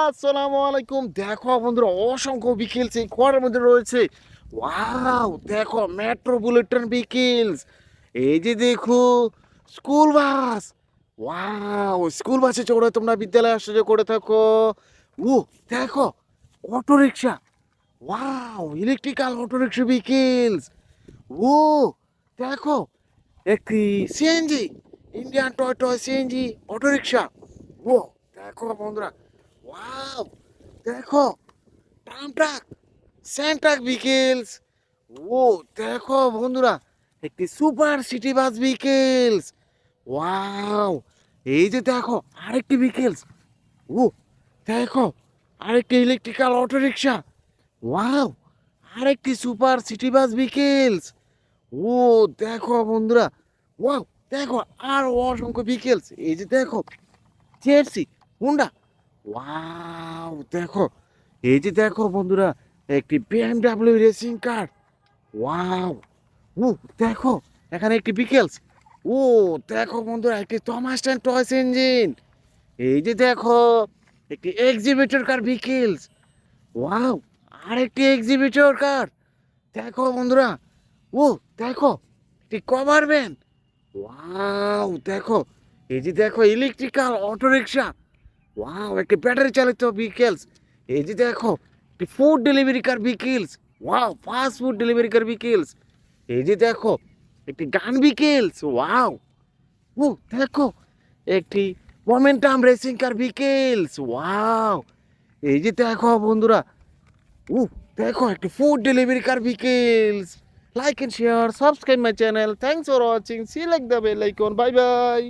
আসসালামু আলাইকুম। দেখো বন্ধুরা, অসংখ্য বিকেলস এই ঘরের মধ্যে রয়েছে। ওয়াও, দেখো মেট্রো বুলেটিন বিকেলস। এই যে দেখো স্কুল বাস। ওয়াও, স্কুল বাসে চড়ে তোমরা বিদ্যালয়ে আসা যাওয়া করে থাকো। ও দেখো, auto rickshaw. Wow, electrical auto rickshaw vehicles. ও দেখো, একটি CNG, Indian toy toy CNG auto rickshaw. ও দেখো বন্ধুরা, ওয়াও, দেখো tram truck, sand truck vehicles. ও দেখো বন্ধুরা, একটি super city bus vehicles. Wow, এই যে দেখো আরেকটি বিকেলস। ও দেখো, আরেকটি ইলেকট্রিক্যাল অটো রিক্সা। ওয়াও, আরেকটি সুপার সিটি বাস বিকেলস। ও দেখো বন্ধুরা, ওয়াও, দেখো আর অসংখ্য বিকেলস। এই যে দেখো জেরসি, হুন্ডা। ওয়াও দেখো, এই যে দেখো বন্ধুরা, একটি বিএমডব্লিউ রেসিং কার। ওয়াও, ও দেখো এখানে একটি বিকেলস। ও দেখো বন্ধুরা, একটি থমাস অ্যান্ড টয়স ইঞ্জিন। এই যে দেখো একটি এক্সিবিটর কার বিকেলস। ওয়াও, আরেকটি এক্সিবিটর কার। দেখো বন্ধুরা, ও দেখো একটি কভার ভ্যান। ওয়াও দেখো, এই যে দেখো ইলেকট্রিক্যাল অটো রিক্সা। ওয়াও, একটি ব্যাটারি চালিত বিকেলস। এই যে দেখো একটি food delivery car vehicles. Wow, fast food delivery car বিকেলস। এই যে দেখো একটি গান বিকেলস। ওয়াও, ও দেখো একটি momentum racing car vehicles. Wow, এই যে দেখো বন্ধুরা, ও দেখো একটি food delivery car vehicles. Like and share, subscribe my channel. Thanks for watching. See you like the bell icon. Bye bye.